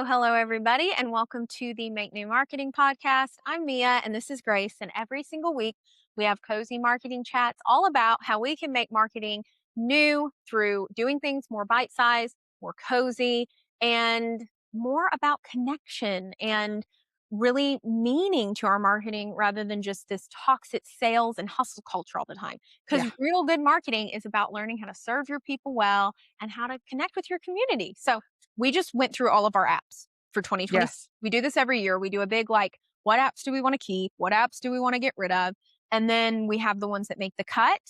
Hello, everybody, and welcome to the Make New Marketing podcast. I'm Mia, and this is Grace. And every single week, we have cozy marketing chats all about how we can make marketing new through doing things more bite sized, more cozy, and more about connection and really meaning to our marketing rather than just this toxic sales and hustle culture all the time. Because Yeah. real good marketing is about learning how to serve your people well and how to connect with your community. So, we just went through all of our apps for 2020. Yes. We do this every year. We do a big what apps do we want to keep? What apps do we want to get rid of? And then we have the ones that make the cut.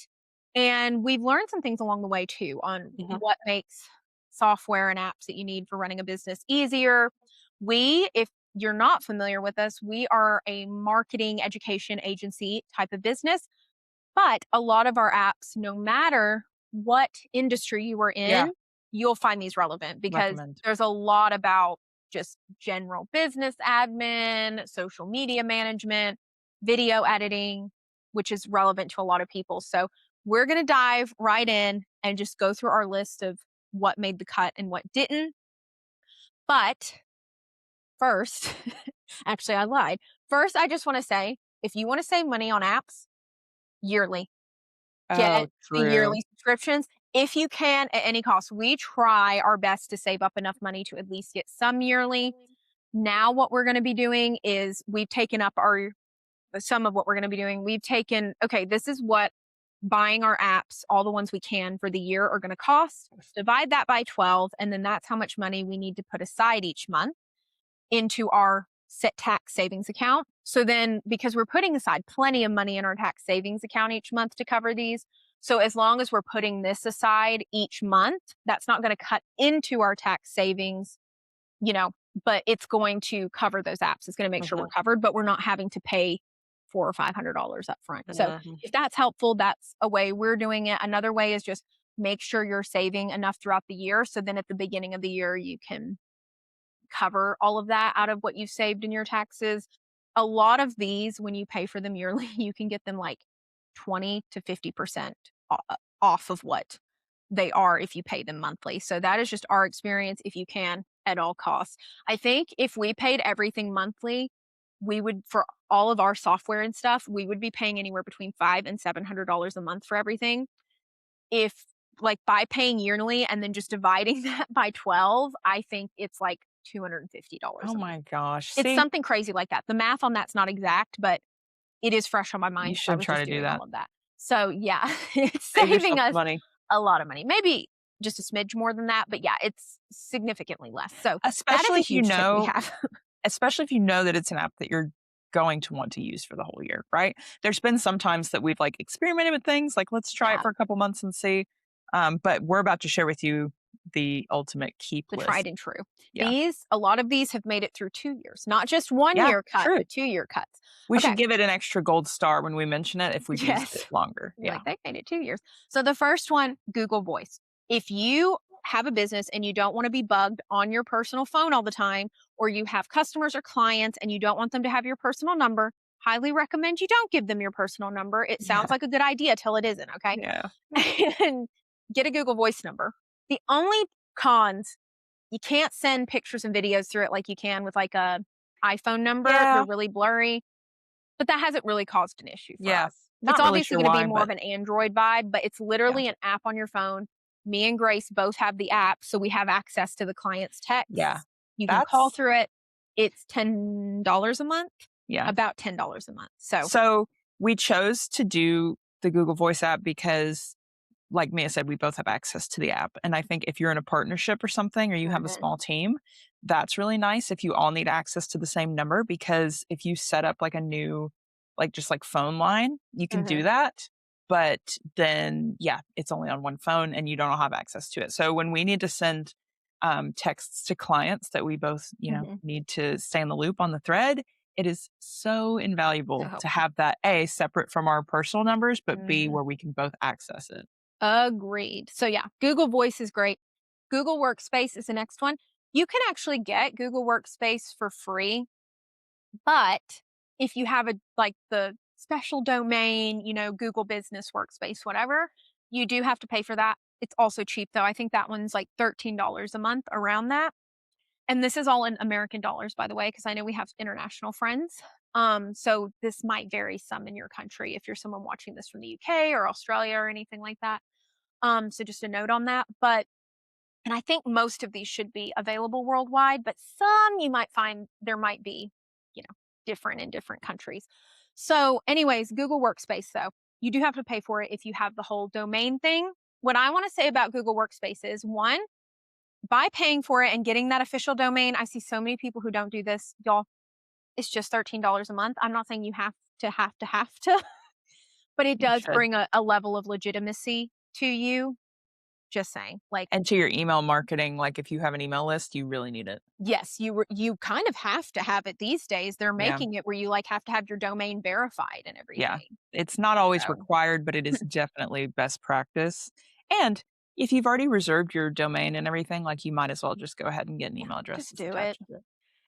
And we've learned some things along the way too on Mhm. what makes software and apps that you need for running a business easier. If you're not familiar with us, we are a marketing education agency type of business, but a lot of our apps, no matter what industry you are Yeah. in, you'll find these relevant because Recommend. there's a lot about just general business admin, social media management, video editing, which is relevant to a lot of people. So we're going to dive right in and just go through our list of what made the cut and what didn't. But first, actually, I lied. First, I just want to say if you want to save money on apps, yearly Oh, get the true. yearly subscriptions if you can at any cost. We try our best to save up enough money to at least get some yearly. Now, what we're going to be doing is we've taken up some of what we're going to be doing. Okay, this is what buying our apps, all the ones we can for the year, are going to cost. Divide that by 12, and then that's how much money we need to put aside each month into our set tax savings account. So then, because we're putting aside plenty of money in our tax savings account each month to cover these, so as long as we're putting this aside each month, that's not going to cut into our tax savings, you know, but it's going to cover those apps. It's going to make sure we're Mhm. covered, but we're not having to pay $400 or $500 up front. So Mhm. if that's helpful, that's a way we're doing it. Another way is just make sure you're saving enough throughout the year. So then at the beginning of the year, you can cover all of that out of what you've saved in your taxes. A lot of these, when you pay for them yearly, you can get them like 20 to 50% off of what they are if you pay them monthly. So that is just our experience if you can at all costs. I think if we paid everything monthly, we would for all of our software and stuff, we would be paying anywhere between $500 and $700 a month for everything. If like by paying yearly and then just dividing that by 12, I think it's like $250 Oh a month. my gosh. It's See, something crazy like that. The math on that's not exact, but it is fresh on my you mind because I should was try just to do doing all that. of that. So yeah, it's Save saving yourself us money, a lot of money. Maybe just a smidge more than that, but yeah, it's significantly less. So that is especially a if you huge tip we know, have. especially if you know that it's an app that you're going to want to use for the whole year, right? There's been some times that we've like experimented with things like let's try it Yeah, for a couple months and see. But we're about to share with you the ultimate keep the tried list. and true. Yeah. A lot of these have made it through 2 years, not just one Yeah, year cut, true. but 2 year cuts. We should Okay. give it an extra gold star when we mention it if we've used it Yes. longer. You're Yeah. like, they made it 2 years. So the first one, Google Voice. If you have a business and you don't want to be bugged on your personal phone all the time, or you have customers or clients and you don't want them to have your personal number, highly recommend you don't give them your personal number. It sounds Yeah. like a good idea till it isn't, okay? Yeah. And get a Google Voice number. The only cons, you can't send pictures and videos through it like you can with like a iPhone number. They're Yeah. really blurry, but that hasn't really caused an issue for Yeah. us. It's Not really obviously sure going to be why, more but of an Android vibe, but it's yeah. literally an app on your phone. Me and Grace both have the app, so we have access to the client's Yeah. texts. You can call That's through it. It's $10 a month, yeah. about $10 a month. So, So we chose to do the Google Voice app because, like Mia said, we both have access to the app. And I think if you're in a partnership or something, or you have a mhm, small team, that's really nice if you all need access to the same number. Because if you set up like a new, like just like phone line, you can do mhm, that. But then, yeah, it's only on one phone and you don't all have access to it. So when we need to send texts to clients that we both, mhm. need to stay in the loop on the thread, it is so So invaluable to helpful. have that A, separate from our personal numbers, but B, Mhm. where we can both access it. Agreed. So, yeah, Google Voice is great. Google Workspace is the next one. You can actually get Google Workspace for free. But if you have the special domain, Google Business Workspace, whatever, you do have to pay for that. It's also cheap though. I think that one's like $13 a month around that. And this is all in American dollars, by the way, because I know we have international friends. So this might vary some in your country if you're someone watching this from the UK or Australia or anything like that. So just a note on that. But and I think most of these should be available worldwide, but some you might find there might be, different in different countries. So, anyways, Google Workspace, though, you do have to pay for it if you have the whole domain thing. What I want to say about Google Workspace is one, by paying for it and getting that official domain, I see so many people who don't do this. Y'all, it's just $13 a month. I'm not saying you have to, but it You does should. bring a level of legitimacy to you. Just saying. Like, And to your email marketing, like, if you have an email list, you really need it. yes, you kind of have to have it these days. They're Yeah. making it where you, like, have to have your domain verified and Yeah. everything. It's not always So required, but it is definitely best practice. And if you've already reserved your domain and everything, like, you might as well just go ahead and get an yeah, email address just that's do it. attached to it.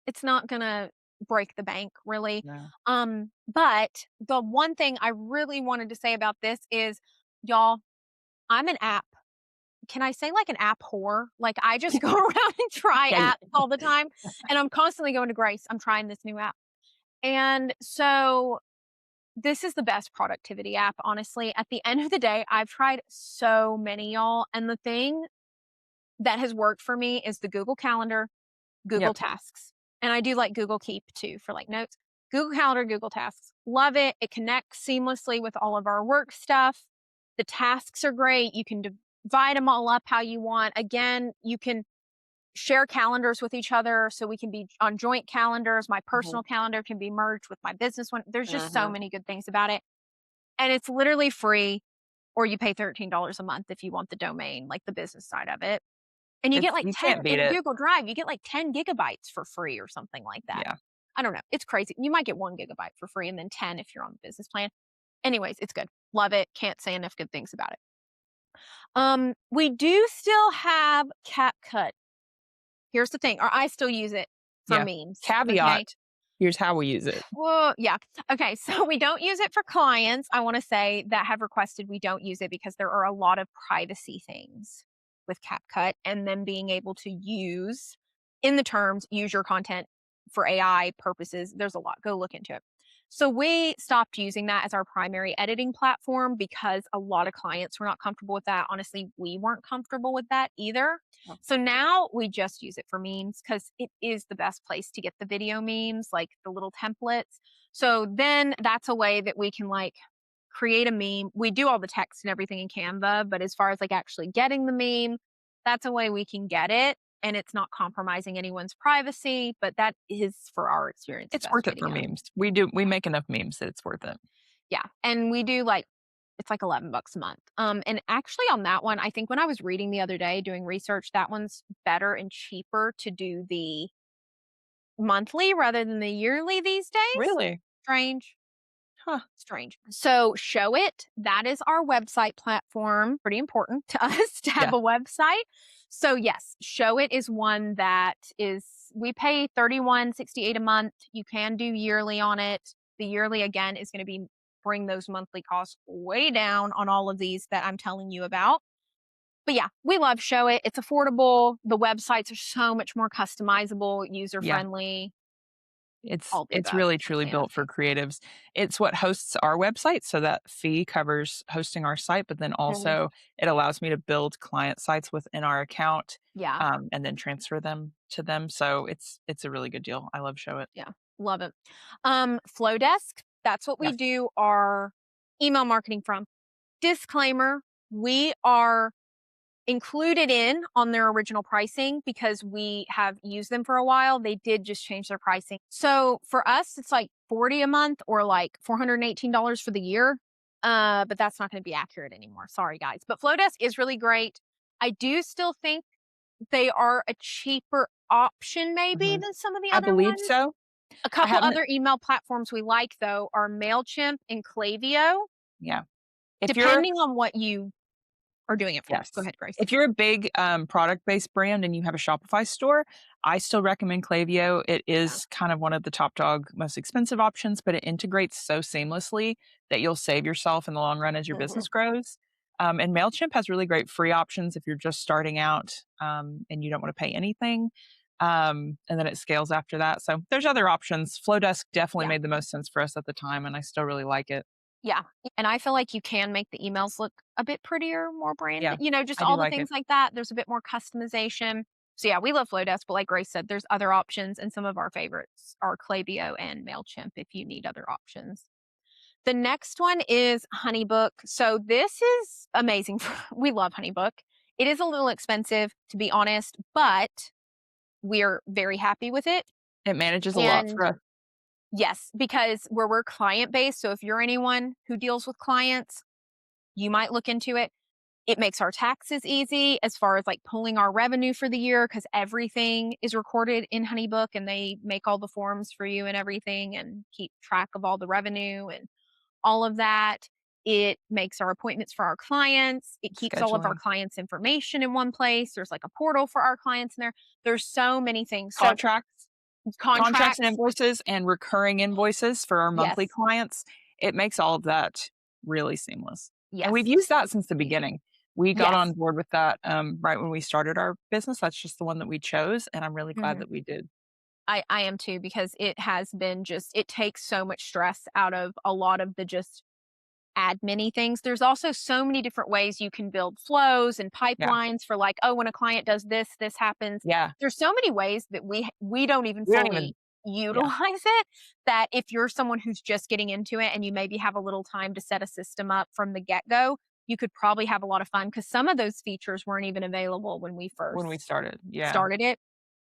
It's not gonna break the bank, really. No. But the one thing I really wanted to say about this is, y'all, I'm an app, can I say, like, an app whore? Like, I just go around and try Yeah, apps all the time, and I'm constantly going to Grace, I'm trying this new app. And so this is the best productivity app, honestly. At the end of the day, I've tried so many, y'all, and the thing that has worked for me is the Google Calendar, Google yep. Tasks, and I do like Google Keep too for, like, notes. Google Calendar, Google Tasks, love it. It connects seamlessly with all of our work stuff. The tasks are great. You can divide them all up how you want. Again, you can share calendars with each other so we can be on joint calendars. My Mhm. personal calendar can be merged with my business one. There's just so Mhm. many good things about it. And it's literally free, or you pay $13 a month if you want the domain, like the business side of it. And you get It's like you 10 can't beat in it. Google Drive, you get like 10 gigabytes for free or something like that. Yeah. I don't know. It's crazy. You might get 1 gigabyte for free and then 10 if you're on the business plan. Anyways, it's good. Love it. Can't say enough good things about it. We do still have CapCut. Here's the thing, or I still use it for Yeah. memes. Okay. Caveat, here's how we use it. Well, yeah. Okay. So we don't use it for clients, I want to say, that have requested we don't use it because there are a lot of privacy things with CapCut and then being able to use in the terms, use your content for AI purposes. There's a lot. Go look into it. So we stopped using that as our primary editing platform because a lot of clients were not comfortable with that. Honestly, we weren't comfortable with that either. Oh. So now we just use it for memes because it is the best place to get the video memes, like the little templates. So then that's a way that we can, like, create a meme. We do all the text and everything in Canva, but as far as, like, actually getting the meme, that's a way we can get it. And it's not compromising anyone's privacy, but that is, for our experience, the It's best worth it for video. memes. We make enough memes that it's worth it. Yeah. And we do, like, it's like $11 a month. And actually on that one, I think when I was reading the other day doing research, that one's better and cheaper to do the monthly rather than the yearly these days. Really? Strange. Huh. Strange. So Show It, that is our website platform. Pretty important to us to have Yeah. a website. So yes, Show It is one that is, we pay $31.68 a month. You can do yearly on it. The yearly, again, is going to be bring those monthly costs way down on all of these that I'm telling you about. But yeah, we love Show It. It's affordable. The websites are so much more customizable, user Yeah. friendly, It's all the it's above. really Can't truly say enough built for good. creatives. It's what hosts our website, so that fee covers hosting our site, but then Mhm. also it allows me to build client sites within our account, Yeah. and then transfer them to them. So it's a really good deal. I love Show It. Yeah, love it. Flowdesk, that's what we Yes. do our email marketing from. Disclaimer, we are included in on their original pricing because we have used them for a while. They did just change their pricing. So for us, it's like 40 a month or like $418 for the year. But that's not going to be accurate anymore. Sorry, guys. But Flowdesk is really great. I do still think they are a cheaper option maybe Mhm. than some of the I other believe ones. so. A I couple haven't other email platforms we like, though, are Mailchimp and Klaviyo, yeah. If you're depending on what you are doing it for. Go Yes. ahead, Grace. If you're a big, product-based brand and you have a Shopify store, I still recommend Klaviyo. It Yeah. is kind of one of the top dog, most expensive options, but it integrates so seamlessly that you'll save yourself in the long run as your Mhm. business grows. And Mailchimp has really great free options if you're just starting out, and you don't wanna pay anything. And then it scales after that. So there's other options. Flowdesk definitely Yeah. made the most sense for us at the time, and I still really like it. Yeah. And I feel like you can make the emails look a bit prettier, more Yeah, branded, just I do all the like it. things like that. There's a bit more customization. So yeah, we love Flowdesk, but like Grace said, there's other options, and some of our favorites are Klaviyo and Mailchimp if you need other options. The next one is HoneyBook. So this is amazing. We love HoneyBook. It is a little expensive, to be honest, but we're very happy with it. It manages a lot And for us. yes, because we're client based. So if you're anyone who deals with clients, you might look into it. It makes our taxes easy as far as like pulling our revenue for the year because everything is recorded in HoneyBook and they make all the forms for you and everything and keep track of all the revenue and all of that. It makes our appointments for our clients. It keeps all of our Scheduling. clients' information in one place. There's like a portal for our clients in there. There's so many things. So Contracts, contracts and contracts, invoices and recurring invoices for our monthly yes, clients. It makes all of that really seamless. And we've yes, used that since the easy. beginning. We got Yes. on board with that right when we started our business. That's just the one that we chose. And I'm really glad Mhm. that we did. I am too because it has been just it takes so much stress out of a lot of the just admin things. There's also so many different ways you can build flows and Yeah. pipelines for like, oh, when a client does this, this happens. Yeah. There's so many ways that we don't even We don't fully even, yeah. utilize it that if you're someone who's just getting into it and you maybe have a little time to set a system up from the get-go, you could probably have a lot of fun because some of those features weren't even available when we When we first started. Yeah. started it.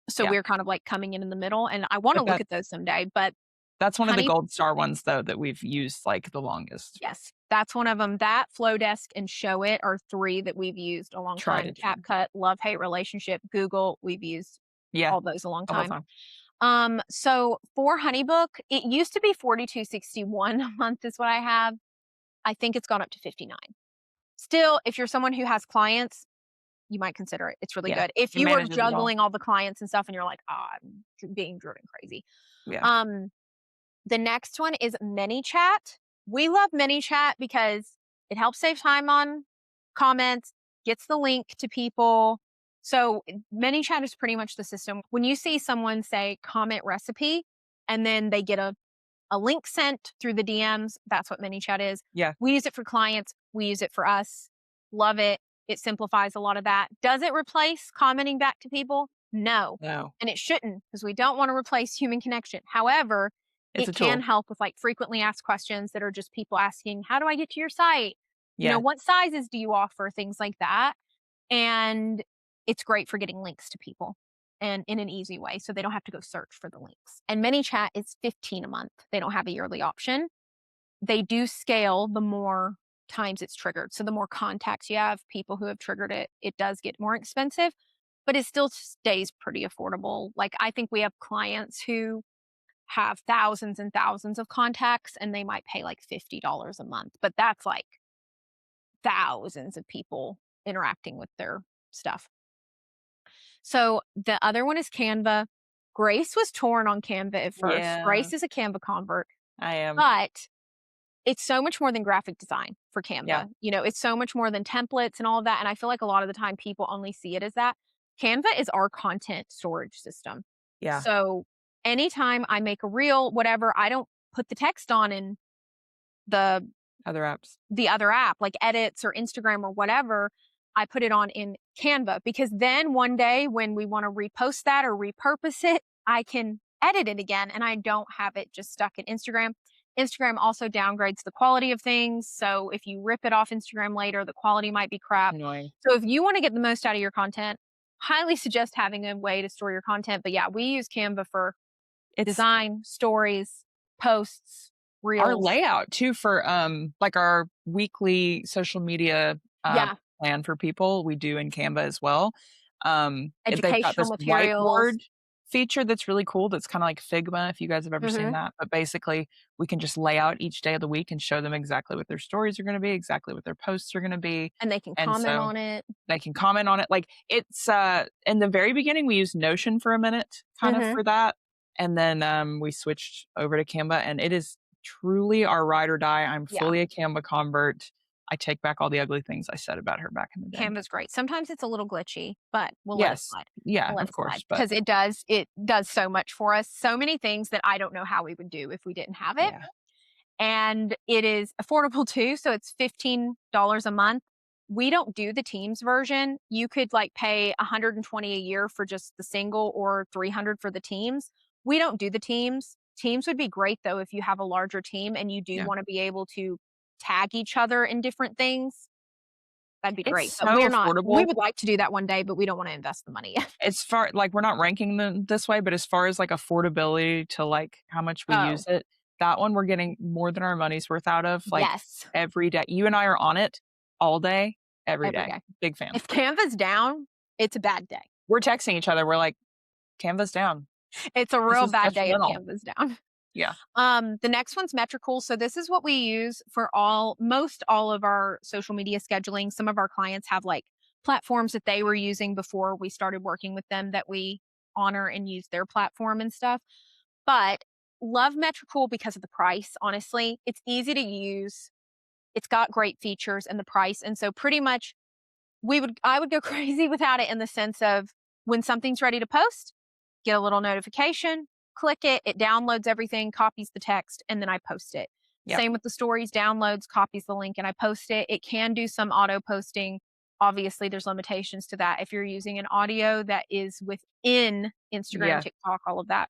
So Yeah. we're kind of like coming in the middle and I want to But look at those someday, but that's one of the Honey gold star ones though that we've used like the longest. yes, that's one of them. That, Flowdesk, and Showit are 3 that we've used a long Tried time. and true. CapCut, love-hate relationship. Google, we've used Yeah. all those a long The whole time. time. So for HoneyBook, it used to be 42.61 a month is what I have. I think it's gone up to 59. Still, if you're someone who has clients, you might consider it. It's really Yeah. good. If It you are manages it all. juggling all the clients and stuff and you're like, I'm being driven crazy. Yeah. Um, The next one is ManyChat. We love ManyChat because it helps save time on comments, gets the link to people. So ManyChat is pretty much the system. When you see someone say comment recipe and then they get a link sent through the DMs, that's what ManyChat is. Yeah. We use it for clients. We use it for us. Love it. It simplifies a lot of that. Does it replace commenting back to people? No. No. And it shouldn't because we don't want to replace human connection. However, It's it a can tool. help with like frequently asked questions that are just people asking, how do I get to your site? Yeah. What sizes do you offer? Things like that. And it's great for getting links to people and in an easy way. So they don't have to go search for the links. And ManyChat is 15 a month. They don't have a yearly option. They do scale the more times it's triggered. So the more contacts you have, people who have triggered it, it does get more expensive, but it still stays pretty affordable. Like I think we have clients who have thousands and thousands of contacts and they might pay like $50 a month, but that's like thousands of people interacting with their stuff. So the other one is Canva. Grace was torn on Canva at first. Yeah. Grace is a Canva convert, I am. but it's so much more than graphic design for Yeah. Canva. It's so much more than templates and all of that. And I feel like a lot of the time people only see it as that. Canva is our content storage system. Yeah. So anytime I make a reel, whatever, I don't put the text on in the Other apps. the other app, like Edits or Instagram or whatever. I put it on in Canva because then one day when we want to repost that or repurpose it, I can edit it again and I don't have it just stuck in Instagram. Instagram also downgrades the quality of things. So if you rip it off Instagram later, the quality might be crap. Annoying. So if you want to get the most out of your content, highly suggest having a way to store your content. But yeah, we use Canva for It's design, stories, posts, our reels. layout too for like our weekly social media Yeah, plan for people we do in Canva as well. They've got educational this materials. whiteboard feature that's really cool. That's kind of like Figma, if you guys have ever seen Hmm. that. But basically, we can just lay out each day of the week and show them exactly what their stories are going to be, exactly what their posts are going to be, And they can and comment so on it. they can comment on it. Like it's in the very beginning, we used Notion for a minute, kind of Hmm. for that, and then we switched over to Canva, and it is truly our ride or die. I'm Yeah. fully a Canva convert. I take back all the ugly things I said about her back in the day. Canva's great. Sometimes it's a little glitchy, but we'll let it Yes. slide. Yeah, We'll let of it slide course. But because it does so much for us. So many things that I don't know how we would do if we didn't have it. yeah. And it is affordable too. So it's $15 a month. We don't do the Teams version. You could like pay 120 a year for just the single or 300 for the Teams. We don't do the Teams. Teams would be great though if you have a larger team and you do Yeah. want to be able to tag each other in different things. That'd be It's great. But so we're not, we affordable. would like to do that one day, but we don't want to invest the money. As far like, we're not ranking them this way, but as far as, like, affordability to, like, how much we Oh, use it, that one we're getting more than our money's worth out of, like, yes. every day. You and I are on it all day, every Every day. day. Big fan. If Canva's down, it's a bad day. We're texting each other, we're like, "Canva's down. It's a This real is bad day if detrimental." Canva's down. Yeah. The next one's Metricool. So this is what we use for most all of our social media scheduling. Some of our clients have like platforms that they were using before we started working with them that we honor and use their platform and stuff. But love Metricool because of the price, honestly. It's easy to use. It's got great features and the price. And so pretty much I would go crazy without it in the sense of when something's ready to post, get a little notification, click it, it downloads everything, copies the text, and then I post it. Yep. Same with the stories, downloads, copies the link, and I post it. It can do some auto posting. Obviously, there's limitations to that if you're using an audio that is within Instagram, Yeah. TikTok, all of that.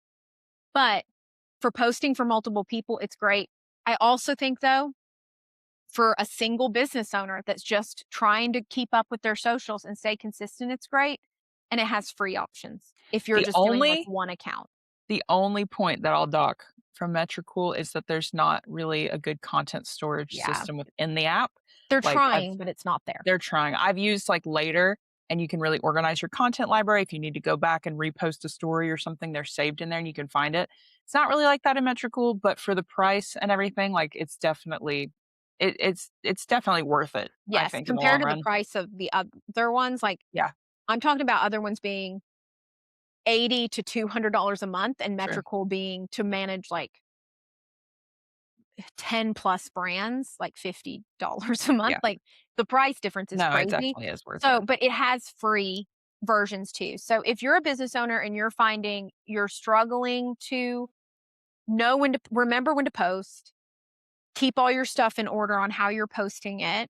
But for posting for multiple people, it's great. I also think, though, for a single business owner that's just trying to keep up with their socials and stay consistent, it's great. And it has free options if you're The just doing like only one account. the only point that I'll dock from Metricool is that there's not really a good content storage Yeah. system within the app. They're Like, trying, but it's not there. they're trying. I've used, like, Later, and you can really organize your content library. If you need to go back and repost a story or something, they're saved in there and you can find it. It's not really like that in Metricool, but for the price and everything, like, it's definitely it's definitely worth it, I Yes, think, in the compared long to the run. price of the other ones, like Yeah, I'm talking about other ones being 80 to $200 a month and true. Metricool being to manage like 10 plus brands, like $50 a month. Yeah. Like the price difference is No, it crazy. definitely is worth So, it. but it has free versions too. So if you're a business owner and you're finding you're struggling to know when to remember when to post, keep all your stuff in order on how you're posting it,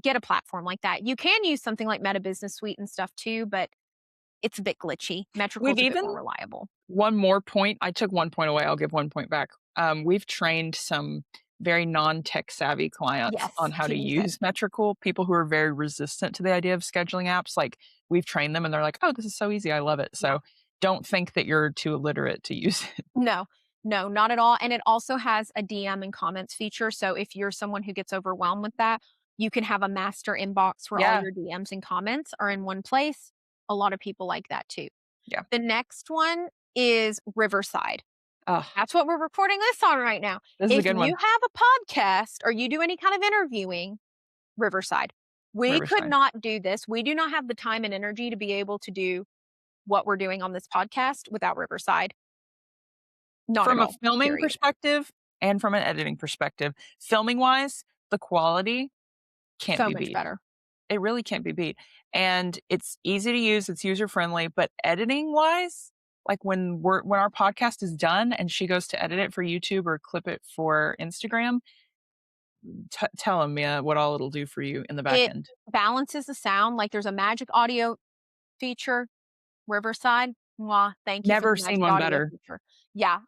get a platform like that. You can use something like Meta Business Suite and stuff too, but it's a bit glitchy. We've Metrical's a bit even more reliable. one more point. I took 1 point away, I'll give 1 point back. We've trained some very non-tech savvy clients Yes, on how to Teams it. use Metricool, people who are very resistant to the idea of scheduling apps, like, we've trained them and they're like, "Oh, this is so easy, I love it." Yeah. So, don't think that you're too illiterate to use it. No, no, not at all. And it also has a DM and comments feature. So if you're someone who gets overwhelmed with that, you can have a master inbox where all Yeah, your DMs and comments are in one place. A lot of people like that too. yeah. The next one is Riverside. Oh, That's what we're recording this on right now. this is a If good you one. have a podcast or you do any kind of interviewing, Riverside. We could Riverside. not do this. We do not have the time and energy to be able to do what we're doing on this podcast without Riverside. Not at From a all. filming Period. perspective and from an editing perspective, filming-wise, the quality can't So be much beat. better. It really can't be beat. And it's easy to use, it's user-friendly, but editing-wise, like, when our podcast is done and she goes to edit it for YouTube or clip it for Instagram, tell 'em, Mia, what all it'll do for you in the back It end. balances the sound. Like there's a magic audio feature, Riverside. Mwah, thank you for Never the seen magic one audio better. feature. Yeah,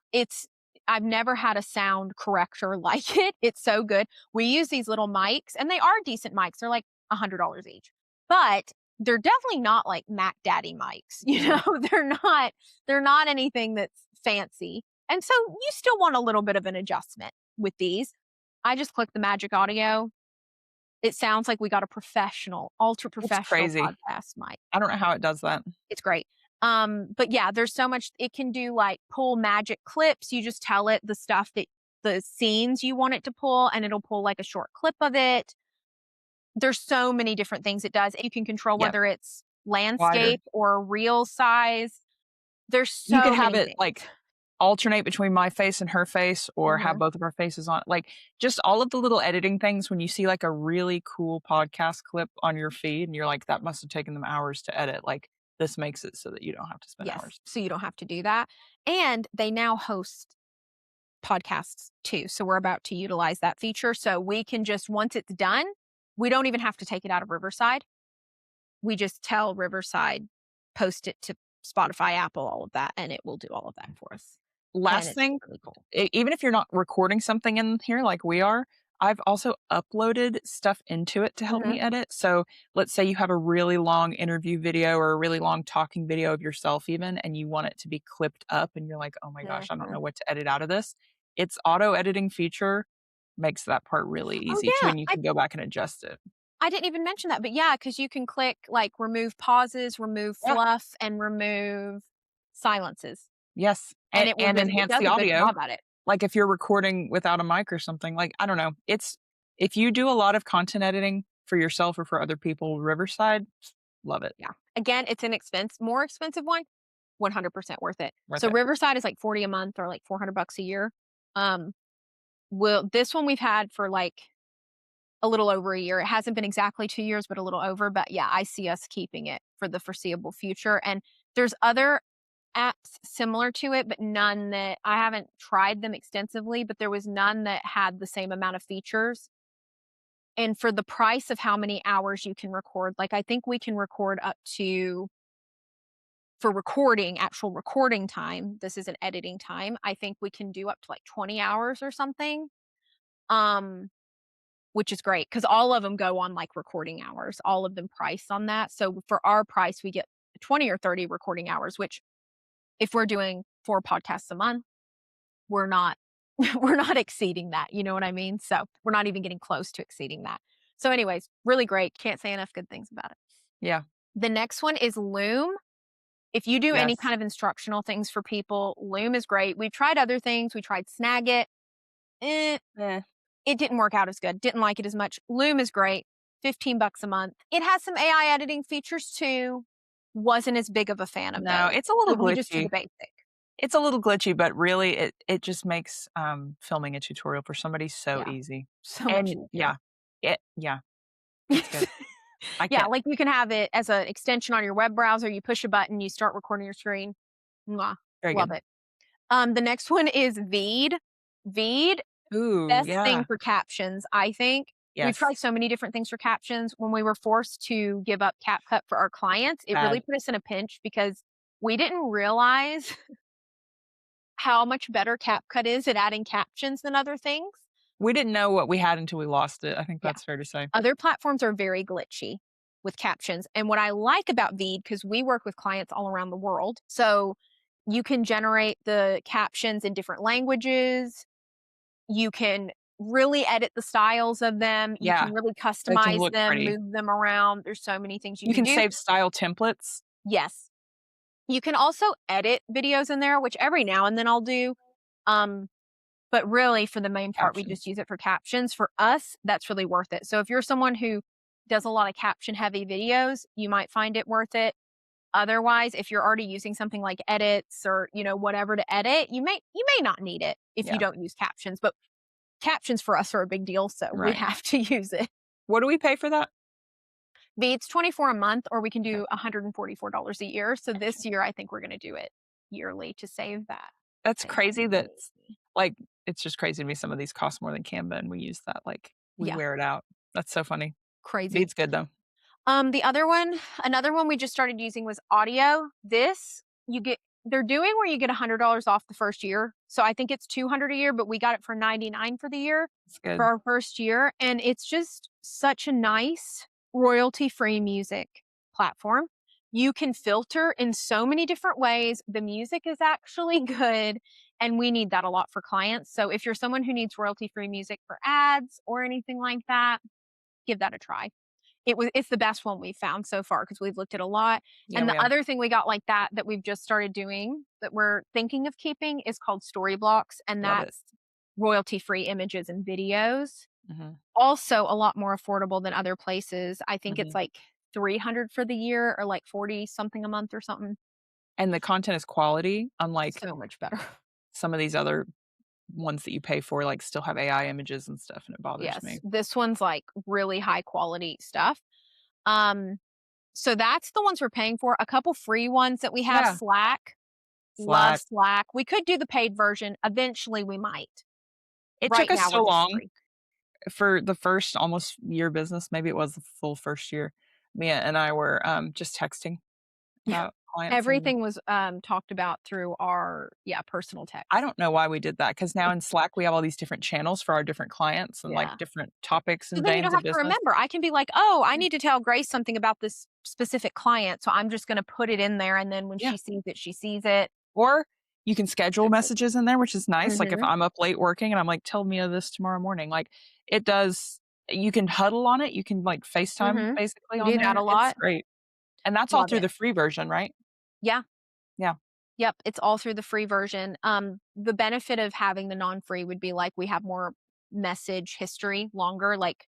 I've never had a sound corrector like it. It's so good. We use these little mics and they are decent mics. They're like $100 each. But they're definitely not like Mac Daddy mics. You No. know, they're not anything that's fancy. And so you still want a little bit of an adjustment with these. I just click the magic audio. It sounds like we got a professional, ultra It's professional crazy. podcast mic. I don't know how it does that. It's great. But yeah, there's so much it can do, like pull magic clips. You just tell it the stuff that the scenes you want it to pull, and it'll pull like a short clip of it. There's so many different things it does. You can control Yep. whether it's Wider. landscape or real size. There's so You could have many it, things. like, alternate between my face and her face or have Mhm. both of our faces on. Like, just all of the little editing things when you see, like, a really cool podcast clip on your feed and you're like, "That must have taken them hours to edit." Like, this makes it so that you don't have to spend Yes, hours. so you don't have to do that, and they now host podcasts too, so we're about to utilize that feature, so we can just once it's done, we don't even have to take it out of Riverside. We just tell Riverside, post it to Spotify, Apple, all of that, and it will do all of that for us, and Last it's thing, really cool. even if you're not recording something in here like we are, I've also uploaded stuff into it to help Mhm. me edit. So let's say you have a really long interview video or a really long talking video of yourself even, and you want it to be clipped up and you're like, "Oh my gosh, I don't know Mhm. what to edit out of this." Its auto editing feature makes that part really Oh, easy too, yeah, and you can go back and adjust it. I didn't even mention that, but yeah, because you can click, like, remove pauses, remove Yeah. fluff, and remove silences, Yes. and it will And just it enhance does the a good audio. job at it. Like, if you're recording without a mic or something, like, I don't know, it's if you do a lot of content editing for yourself or for other people, Riverside, love it. Yeah. Again, it's an more expensive one, 100% worth it. Worth So it. Riverside is like 40 a month or like $400 a year. Um, this one we've had for like a little over a year. It hasn't been exactly 2 years, but a little over. But yeah, I see us keeping it for the foreseeable future. And there's other apps similar to it, but none that I haven't tried them extensively, but there was none that had the same amount of features. And for the price of how many hours you can record, like I think we can record up to for recording, actual recording time, this isn't editing time, I think we can do up to like 20 hours or something, um, which is great because all of them go on like recording hours, all of them price on that. So for our price, we get 20 or 30 recording hours, which if we're doing 4 podcasts a month, we're not we're not exceeding that, you know what I mean? So we're not even getting close to exceeding that. So anyways, really great. Can't say enough good things about it. Yeah. The next one is Loom. If you do any Yes. kind of instructional things for people, Loom is great. We've tried other things. We tried Snagit. Eh, Eh. it didn't work out as good. Didn't like it as much. Loom is great. $15 a month. It has some AI editing features too. Wasn't as big of a fan of No, those. it's a little So we just do glitchy. the basic. It's a little glitchy, but really it just makes, filming a tutorial for somebody so Yeah. easy. So much And easier. yeah. Yeah, it's good. I Yeah, can't like you can have it as an extension on your web browser. You push a button, you start recording your screen. Mwah, very love good. it. The next one is Veed. Veed, Ooh, best thing yeah. for captions, I think. We've Yes. tried so many different things for captions. When we were forced to give up CapCut for our clients, it really Bad. put us in a pinch because we didn't realize how much better CapCut is at adding captions than other things. We didn't know what we had until we lost it. I think Yeah. that's fair to say. Other platforms are very glitchy with captions. And what I like about Veed, because we work with clients all around the world, so you can generate the captions in different languages. You can really edit the styles of them. You Yeah, can really they can customize look them, pretty. move them around. There's so many things you You can can do. save style templates. Yes. You can also edit videos in there, which every now and then I'll do. Um, but really, for the main part, we just Captions. use it for captions. For us, that's really worth it. So if you're someone who does a lot of caption heavy videos, you might find it worth it. Otherwise, if you're already using something like edits or, whatever to edit, you may not need it if you Yeah, don't use captions. But captions for us are a big deal, so we right. have to use it. What do we pay for that? It's 24 a month, or we can Okay, do $144 a year. So gotcha. this year, I think we're going to do it yearly to save that. That's Save that crazy that money. like, it's just crazy to me some of these cost more than Canva, and we use that, like, we Yeah, wear it out. That's so funny. crazy. Beats good, though. The other one, another one we just started using was audio. This you get they're doing where you get $100 off the first year. So I think it's 200 a year, but we got it for 99 for the year It's for good. our first year. And it's just such a nice royalty free music platform. You can filter in so many different ways. The music is actually good. And we need that a lot for clients. So if you're someone who needs royalty free music for ads or anything like that, give that a try. It's the best one we've found so far because we've looked at a lot. Yeah, And we the have. other thing we got like that we've just started doing that we're thinking of keeping is called Storyblocks, and Love it. that's royalty-free images and videos. Mhm, Also a lot more affordable than other places. I think it's mhm. like 300 for the year or like 40 something a month or something. And the content is quality, unlike So much better. some of these other ones that you pay for, like, still have AI images and stuff, and it bothers Yes, me. this one's like really high quality stuff. Um, so that's the ones we're paying for. A couple free ones that we have, Yeah. Slack. Love Slack. Slack. We could do the paid version. Eventually we might. It took Right us now we're so just long free. for the first almost year business, maybe it was the full first year. Mia and I were, just texting Yeah. about clients, and Everything was talked about through our personal I text. don't know why we did that because now in Slack, we have all these different channels for our different clients and, like, Yeah. different topics So and then you veins don't of have to business. remember. I can be like, "Oh, I Yeah. need to tell Grace something about this specific client." So I'm just going to put it in there and then when Yeah. she sees it, she sees it. Or you can schedule So cool. messages in there, which is nice, like, if Mhm. I'm up late working and I'm like, "Tell Mia this tomorrow morning," like, it does you can huddle on it, you can, like, FaceTime Mhm. basically We on do that a there, it's lot. great. And that's all Love through it. the free version, right? Yeah. Yeah. Yep, it's all through the free version. The benefit of having the non-free would be like we have more message history longer, like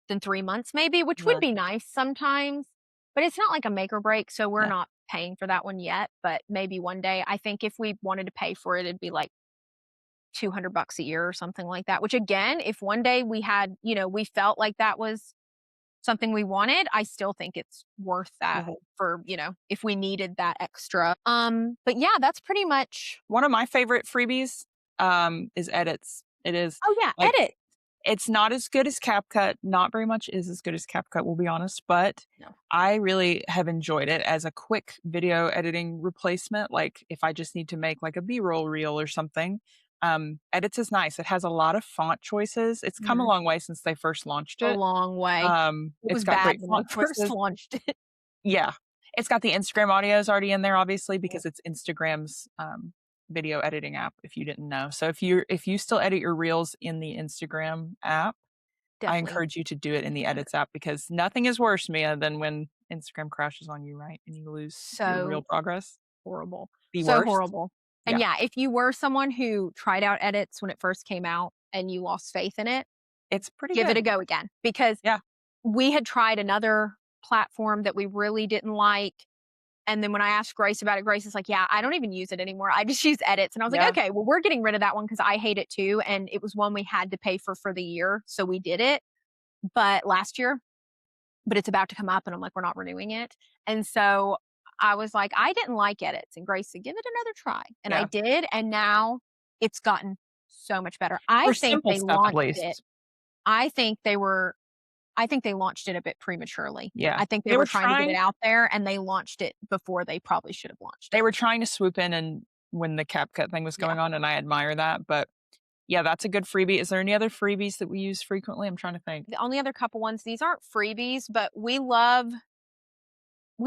than 3 months maybe, which would Yeah. be nice sometimes, but it's not like a make or break, so we're Yeah. not paying for that one yet, but maybe one day. I think if we wanted to pay for it, it'd be like $200 a year or something like that, which again, if one day we had, we felt like that was something we wanted, I still think it's worth that Mhm. for, if we needed that extra. But yeah, that's pretty much. One of my favorite freebies, is edits. It is, Oh yeah, like, edit. it's not as good as CapCut, not very much is as good as CapCut, we'll be honest, but No. I really have enjoyed it as a quick video editing replacement, like, if I just need to make, like, a B-roll reel or something, Edits is nice, it has a lot of font choices, it's come a Mhm. long way since they first launched A it, long way. It it's was got bad great when they font first choices. launched it. Yeah. It's got the Instagram audios already in there, obviously, because it's Instagram's, video editing app, if you didn't know. So if you still edit your reels in the Instagram app, I Definitely. encourage you to do it in the Edits app because nothing is worse, Mia, than when Instagram crashes on you, right? And you lose your real So progress. horrible. The So worst. horrible. And Yeah. yeah, if you were someone who tried out edits when it first came out and you lost faith in it, It's pretty give it good. a go again because Yeah. we had tried another platform that we really didn't like. And then when I asked Grace about it, Grace is like, "Yeah, I don't even use it anymore. I just use edits." And I was like, Yeah. "Okay, well, we're getting rid of that one because I hate it too." And it was one we had to pay for the year. So we did it, but last year, but it's about to come up. And I'm like, we're not renewing it. And so I was like, I didn't like edits. And Grace said, give it another try. And I Yeah. did. And now it's gotten so much better. I For think simple they stuff, at launched it. least. I think they were I think they launched it a bit prematurely. Yeah. I think they They were were trying to get it trying out there and they launched it before they probably should have launched they it. were trying to swoop in and when the CapCut thing was Yeah. going on, and I admire that, but yeah, that's a good freebie. Is there any other freebies that we use frequently? I'm trying to think. The only other couple ones, these aren't freebies, but we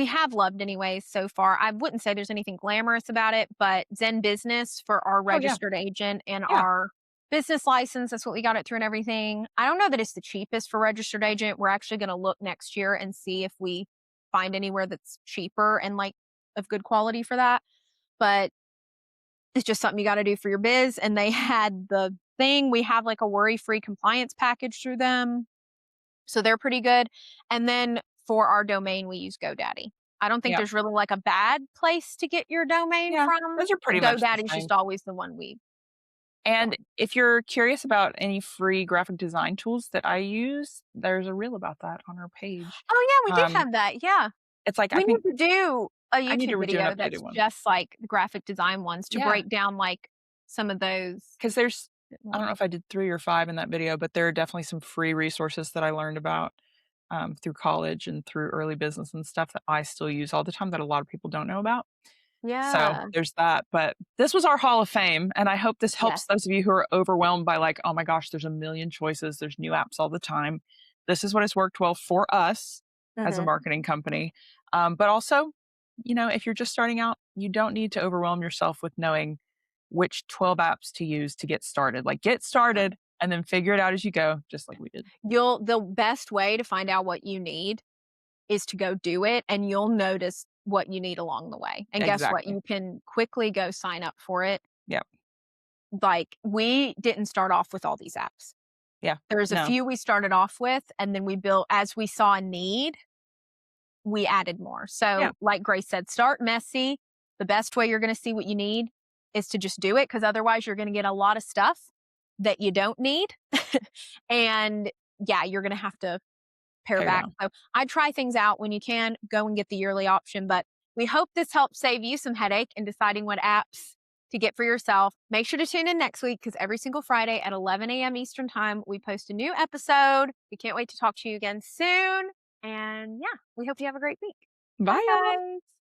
have loved anyways so far. I wouldn't say there's anything glamorous about it, but Zen Business for our Oh, yeah. registered agent and Yeah. our business license, that's what we got it through and everything. I don't know that it's the cheapest for registered agent. We're actually going to look next year and see if we find anywhere that's cheaper and like of good quality for that. But it's just something you got to do for your biz. And they had the thing, we have like a worry free compliance package through them. So they're pretty good. And then for our domain, we use GoDaddy. I don't think Yeah. there's really like a bad place to get your domain Yeah. from. Those are pretty much the GoDaddy's same. just always the one we've And gone. if you're curious about any free graphic design tools that I use, there's a reel about that on our page. Oh yeah, we do Um, have that. Yeah. it's like I We think need to do a I need YouTube to do an video updated that's one. just like the graphic design ones to Yeah, break down like some of those because there's bit I don't more. know if I did 3 or 5 in that video, but there are definitely some free resources that I learned about, through college and through early business and stuff that I still use all the time that a lot of people don't know about. So, Yeah. there's that, but this was our Hall of Fame, and I hope this helps Yes. those of you who are overwhelmed by, like, "Oh my gosh, there's a million choices, there's new apps all the time." This is what has worked well for us as a Mhm. marketing company, but also, if you're just starting out, you don't need to overwhelm yourself with knowing which 12 apps to use to get started. Like, get Yeah. started and then figure it out as you go, just like we did. The best way to find out what you need is to go do it and you'll notice what you need along the way. And guess what? Exactly. You can quickly go sign up for it. Yep. Like we didn't start off with all these apps. Yeah. There's a No. few we started off with and then we built as we saw a need, we added more. Yeah. So like Grace said, start messy. The best way you're going to see what you need is to just do it, because otherwise you're going to get a lot of stuff that you don't need. And yeah, you're going to have to pare Pare back. down. So I try things out when you can. Go and get the yearly option. But we hope this helps save you some headache in deciding what apps to get for yourself. Make sure to tune in next week, because every single Friday at 11 a.m. Eastern Time, we post a new episode. We can't wait to talk to you again soon. And yeah, we hope you have a great week. Bye, Bye, y'all. guys.